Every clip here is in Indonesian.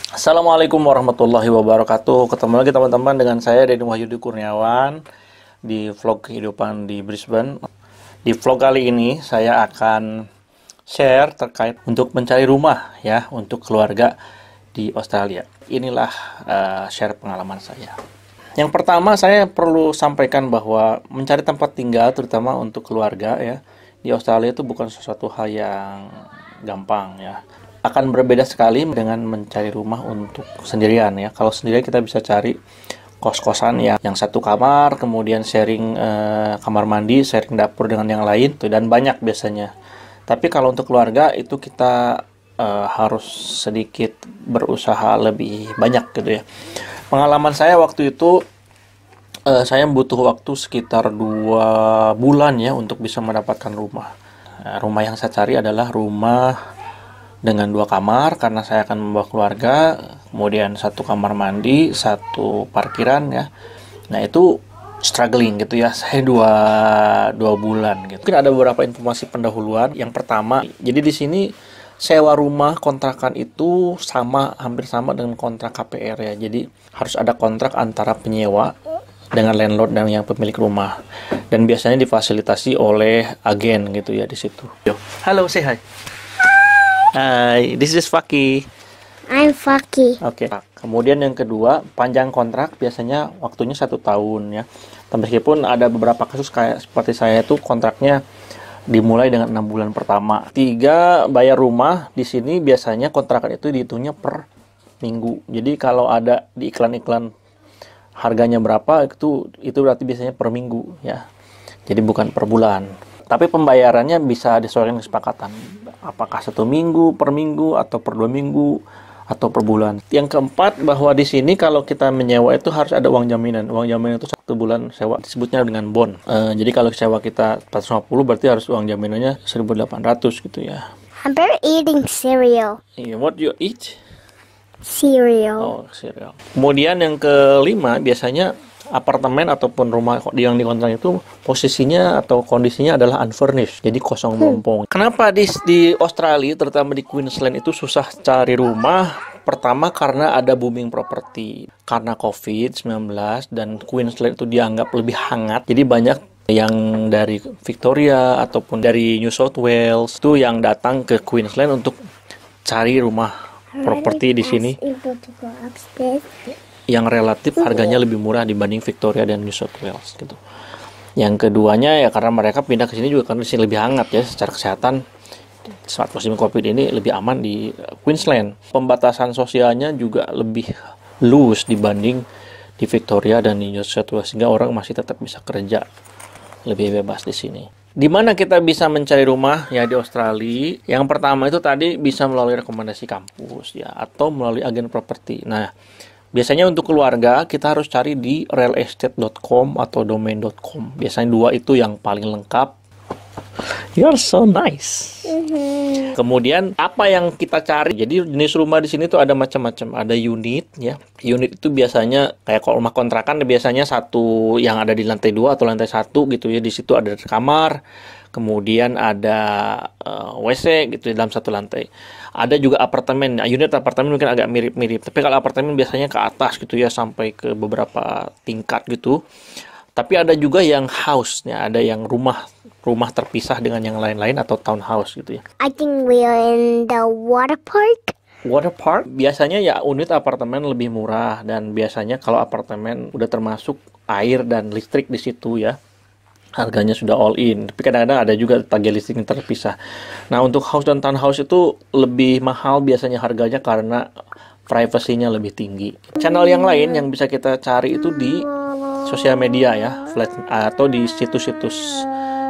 Assalamualaikum warahmatullahi wabarakatuh. Ketemu lagi teman-teman dengan saya Denny Wahyudi Kurniawan di vlog kehidupan di Brisbane. Di vlog kali ini saya akan share terkait untuk mencari rumah ya untuk keluarga di Australia. Inilah share pengalaman saya. Yang pertama saya perlu sampaikan bahwa mencari tempat tinggal terutama untuk keluarga ya di Australia itu bukan sesuatu hal yang gampang ya. Akan berbeda sekali dengan mencari rumah untuk sendirian ya. Kalau sendirian kita bisa cari kos-kosan ya, yang satu kamar, kemudian sharing kamar mandi, sharing dapur dengan yang lain, dan banyak biasanya. Tapi kalau untuk keluarga itu kita harus sedikit berusaha lebih banyak gitu ya. Pengalaman saya waktu itu saya butuh waktu sekitar 2 bulan ya untuk bisa mendapatkan rumah. Rumah yang saya cari adalah rumah dengan 2 kamar karena saya akan membawa keluarga, kemudian 1 kamar mandi, 1 parkiran ya. Nah itu struggling gitu ya, saya 2 bulan gitu. Mungkin ada beberapa informasi pendahuluan. Yang pertama, jadi di sini sewa rumah kontrakan itu hampir sama dengan kontrak KPR ya. Jadi harus ada kontrak antara penyewa dengan landlord dan yang pemilik rumah. Dan biasanya difasilitasi oleh agen gitu ya di situ. Halo, say hi. Hai, this is Faki. I'm Faki. Oke. Kemudian yang kedua, panjang kontrak biasanya waktunya 1 tahun ya. Meskipun ada beberapa kasus kayak seperti saya itu kontraknya dimulai dengan 6 bulan pertama. 3, bayar rumah di sini biasanya kontrakan itu dihitungnya per minggu. Jadi kalau ada di iklan-iklan harganya berapa itu berarti biasanya per minggu ya. Jadi bukan per bulan. Tapi pembayarannya bisa disesuaikan kesepakatan. Apakah 1 minggu, per minggu, atau per 2 minggu, atau per bulan. Yang keempat, bahwa di sini kalau kita menyewa itu harus ada uang jaminan. Uang jaminan itu 1 bulan sewa, disebutnya dengan bond. Jadi kalau sewa kita 450, berarti harus uang jaminannya 1.800 gitu ya. I'm very eating cereal. What you eat? Cereal. Oh, cereal. Kemudian yang kelima, biasanya apartemen ataupun rumah yang dikontrak itu posisinya atau kondisinya adalah unfurnished, jadi kosong melompong. Kenapa di Australia, terutama di Queensland itu susah cari rumah? Pertama karena ada booming properti karena COVID-19 dan Queensland itu dianggap lebih hangat, jadi banyak yang dari Victoria ataupun dari New South Wales itu yang datang ke Queensland untuk cari rumah properti di sini yang relatif harganya lebih murah dibanding Victoria dan New South Wales gitu. Yang keduanya ya karena mereka pindah ke sini juga karena di sini lebih hangat ya secara kesehatan. Saat musim Covid ini lebih aman di Queensland. Pembatasan sosialnya juga lebih loose dibanding di Victoria dan di New South Wales sehingga orang masih tetap bisa kerja lebih bebas di sini. Di mana kita bisa mencari rumah ya di Australia? Yang pertama itu tadi bisa melalui rekomendasi kampus ya atau melalui agen properti. Nah, biasanya untuk keluarga kita harus cari di realestate.com atau domain.com. Biasanya 2 itu yang paling lengkap. You're so nice. Kemudian apa yang kita cari? Jadi jenis rumah di sini tuh ada macam-macam. Ada unit ya. Unit itu biasanya kayak kalau rumah kontrakan biasanya satu yang ada di lantai 2 atau lantai 1 gitu ya. Di situ ada kamar. Kemudian ada WC gitu di dalam satu lantai. Ada juga apartemen. Nah, unit apartemen mungkin agak mirip-mirip. Tapi kalau apartemen biasanya ke atas gitu ya sampai ke beberapa tingkat gitu. Tapi ada juga yang house, ya, ada yang rumah terpisah dengan yang lain-lain atau townhouse gitu ya. I think we are in the water park. Water park biasanya ya unit apartemen lebih murah dan biasanya kalau apartemen udah termasuk air dan listrik di situ ya. Harganya sudah all in, tapi kadang-kadang ada juga tagih listrik yang terpisah. Nah, untuk house dan townhouse itu lebih mahal biasanya harganya karena privasinya lebih tinggi. Channel yang lain yang bisa kita cari itu di sosial media ya, atau di situs-situs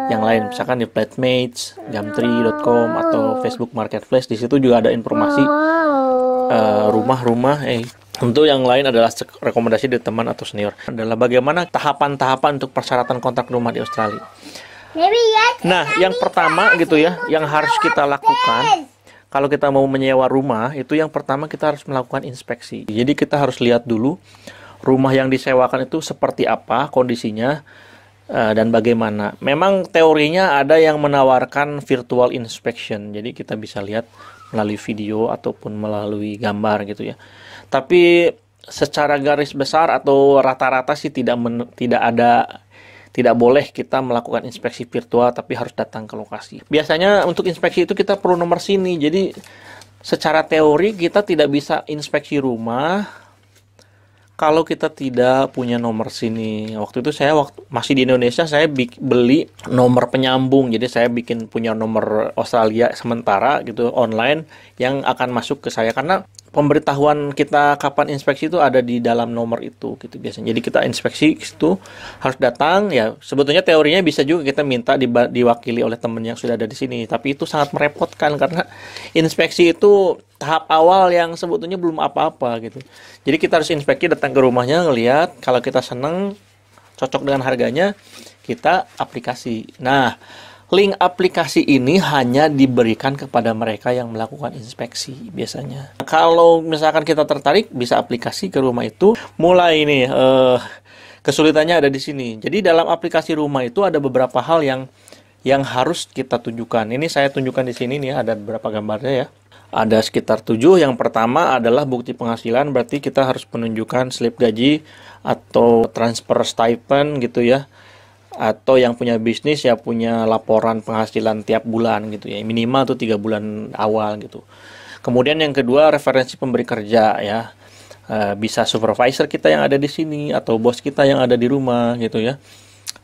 yang lain, misalkan di Flatmates, Gumtree.com atau Facebook Marketplace. Di situ juga ada informasi rumah-rumah. Untuk yang lain adalah rekomendasi dari teman atau senior. Adalah bagaimana tahapan-tahapan untuk persyaratan kontrak rumah di Australia. Nah, yang pertama gitu ya, yang harus kita lakukan kalau kita mau menyewa rumah, itu yang pertama kita harus melakukan inspeksi. Jadi kita harus lihat dulu rumah yang disewakan itu seperti apa kondisinya dan bagaimana. Memang teorinya ada yang menawarkan virtual inspection. Jadi kita bisa lihat melalui video ataupun melalui gambar gitu ya. Tapi secara garis besar atau rata-rata sih tidak boleh kita melakukan inspeksi virtual, tapi harus datang ke lokasi. Biasanya untuk inspeksi itu kita perlu nomor SINI. Jadi secara teori kita tidak bisa inspeksi rumah kalau kita tidak punya nomor SINI. Waktu itu saya masih di Indonesia, saya beli nomor penyambung. Jadi saya punya nomor Australia sementara gitu online yang akan masuk ke saya, karena pemberitahuan kita kapan inspeksi itu ada di dalam nomor itu gitu biasanya. Jadi kita inspeksi itu harus datang ya. Sebetulnya teorinya bisa juga kita minta diwakili oleh teman yang sudah ada di sini, tapi itu sangat merepotkan karena inspeksi itu tahap awal yang sebetulnya belum apa-apa gitu. Jadi kita harus inspeksi, datang ke rumahnya, ngelihat kalau kita seneng, cocok dengan harganya, kita aplikasi. Nah, link aplikasi ini hanya diberikan kepada mereka yang melakukan inspeksi biasanya. Kalau misalkan kita tertarik, bisa aplikasi ke rumah itu. Mulai ini kesulitannya ada di sini. Jadi dalam aplikasi rumah itu ada beberapa hal yang harus kita tunjukkan. Ini saya tunjukkan di sini nih, ada beberapa gambarnya ya. Ada sekitar 7. Yang pertama adalah bukti penghasilan, berarti kita harus menunjukkan slip gaji atau transfer stipend gitu ya. Atau yang punya bisnis ya punya laporan penghasilan tiap bulan gitu ya, minimal tuh 3 bulan awal gitu. Kemudian yang kedua, referensi pemberi kerja ya, bisa supervisor kita yang ada di sini atau bos kita yang ada di rumah gitu ya,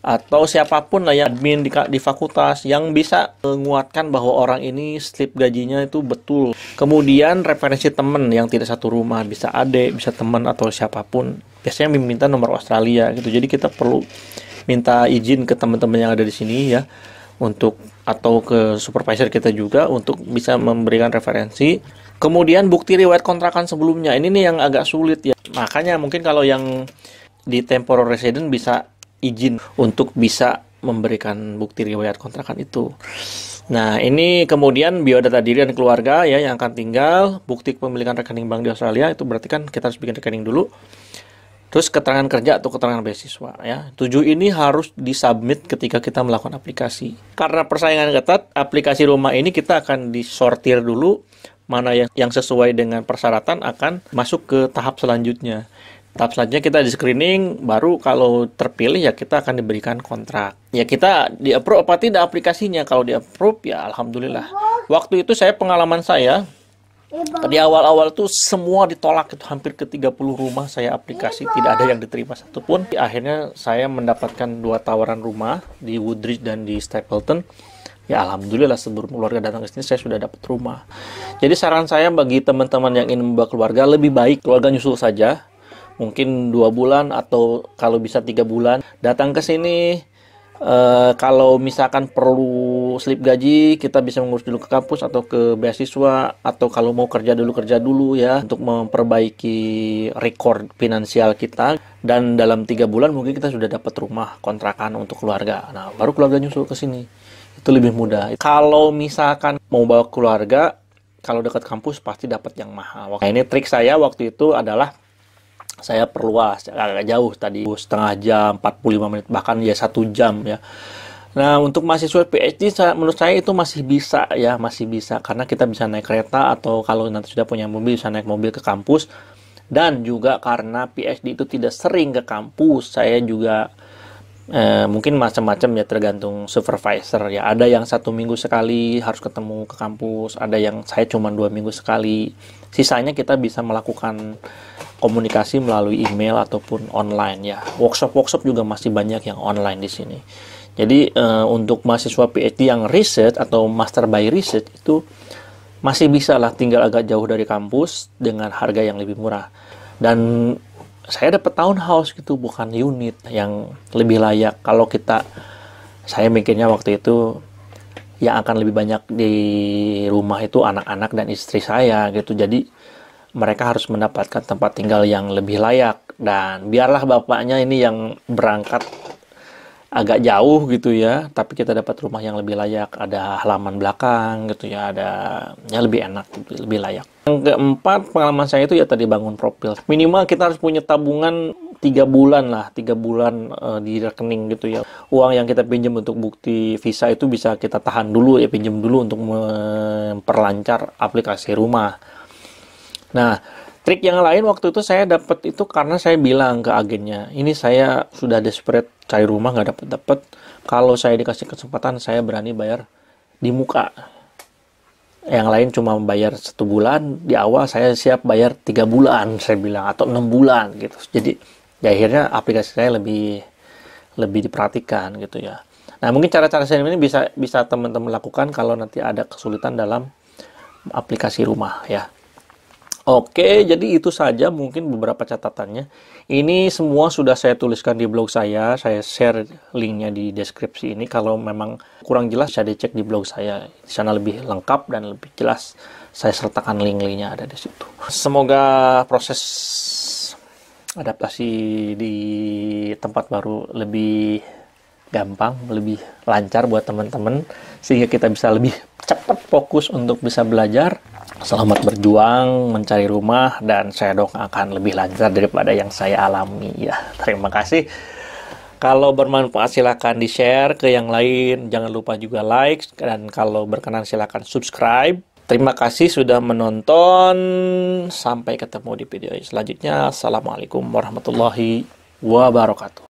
atau siapapun lah ya, admin di fakultas yang bisa menguatkan bahwa orang ini slip gajinya itu betul. Kemudian referensi teman yang tidak satu rumah, bisa adik, bisa teman atau siapapun, biasanya meminta nomor Australia gitu. Jadi kita perlu minta izin ke teman-teman yang ada di sini ya, atau ke supervisor kita juga untuk bisa memberikan referensi. Kemudian bukti riwayat kontrakan sebelumnya. Ini nih yang agak sulit ya. Makanya mungkin kalau yang di temporary resident bisa izin untuk bisa memberikan bukti riwayat kontrakan itu. Nah, ini kemudian biodata diri dan keluarga ya yang akan tinggal, bukti kepemilikan rekening bank di Australia, itu berarti kan kita harus bikin rekening dulu. Terus keterangan kerja atau keterangan beasiswa ya. 7 ini harus disubmit ketika kita melakukan aplikasi. Karena persaingan ketat, aplikasi rumah ini kita akan disortir dulu, mana yang sesuai dengan persyaratan akan masuk ke tahap selanjutnya. Tahap selanjutnya kita di screening, baru kalau terpilih ya kita akan diberikan kontrak. Ya kita di-approve apa tidak aplikasinya. Kalau di-approve ya alhamdulillah. Waktu itu pengalaman saya, di awal-awal tuh semua ditolak, itu hampir ke 30 rumah saya aplikasi, tidak ada yang diterima satupun. Akhirnya saya mendapatkan 2 tawaran rumah di Woodridge dan di Stapleton. Ya alhamdulillah sebelum keluarga datang ke sini saya sudah dapat rumah. Jadi saran saya bagi teman-teman yang ingin membawa keluarga, lebih baik keluarga nyusul saja. Mungkin 2 bulan atau kalau bisa 3 bulan datang ke sini. Kalau misalkan perlu slip gaji, kita bisa mengurus dulu ke kampus atau ke beasiswa, atau kalau mau kerja dulu ya, untuk memperbaiki rekor finansial kita. Dan dalam 3 bulan mungkin kita sudah dapat rumah kontrakan untuk keluarga. Nah, baru keluarga nyusul ke sini. Itu lebih mudah. Kalau misalkan mau bawa keluarga, kalau dekat kampus pasti dapat yang mahal. Nah, ini trik saya waktu itu adalah saya perluas agak jauh tadi, setengah jam, 45 menit, bahkan ya 1 jam ya. Nah, untuk mahasiswa PhD menurut saya itu masih bisa ya, masih bisa karena kita bisa naik kereta, atau kalau nanti sudah punya mobil bisa naik mobil ke kampus. Dan juga karena PhD itu tidak sering ke kampus, saya juga mungkin macam-macam ya, tergantung supervisor ya. Ada yang 1 minggu sekali harus ketemu ke kampus, ada yang saya cuma 2 minggu sekali. Sisanya kita bisa melakukan komunikasi melalui email ataupun online ya. Workshop juga masih banyak yang online di sini. Jadi untuk mahasiswa PhD yang research atau master by research itu masih bisa lah, tinggal agak jauh dari kampus dengan harga yang lebih murah. Dan saya dapat townhouse gitu, bukan unit, yang lebih layak. Kalau saya mikirnya waktu itu yang akan lebih banyak di rumah itu anak-anak dan istri saya gitu. Jadi mereka harus mendapatkan tempat tinggal yang lebih layak. Dan biarlah bapaknya ini yang berangkat agak jauh gitu ya, tapi kita dapat rumah yang lebih layak, ada halaman belakang gitu ya, lebih enak, lebih layak. Yang keempat, pengalaman saya itu ya tadi bangun profil. Minimal kita harus punya tabungan 3 bulan lah, 3 bulan di rekening gitu ya. Uang yang kita pinjam untuk bukti visa itu bisa kita tahan dulu ya, pinjam dulu untuk memperlancar aplikasi rumah. Nah, trik yang lain waktu itu saya dapat itu karena saya bilang ke agennya, ini saya sudah desperate cari rumah nggak dapat. Kalau saya dikasih kesempatan, saya berani bayar di muka. Yang lain cuma bayar 1 bulan, di awal saya siap bayar 3 bulan, saya bilang, atau 6 bulan gitu. Jadi ya akhirnya aplikasi saya lebih diperhatikan gitu ya. Nah, mungkin cara-cara saya ini bisa teman-teman lakukan kalau nanti ada kesulitan dalam aplikasi rumah ya. Oke, jadi itu saja mungkin beberapa catatannya. Ini semua sudah saya tuliskan di blog saya share linknya di deskripsi ini. Kalau memang kurang jelas bisa dicek di blog saya. Di sana lebih lengkap dan lebih jelas. Saya sertakan link-linknya ada di situ. Semoga proses adaptasi di tempat baru lebih gampang, lebih lancar buat teman-teman, sehingga kita bisa lebih cepat fokus untuk bisa belajar. Selamat berjuang mencari rumah, dan saya doakan lebih lancar daripada yang saya alami ya. Terima kasih. Kalau bermanfaat silakan di-share ke yang lain. Jangan lupa juga like, dan kalau berkenan silakan subscribe. Terima kasih sudah menonton. Sampai ketemu di video selanjutnya. Assalamualaikum warahmatullahi wabarakatuh.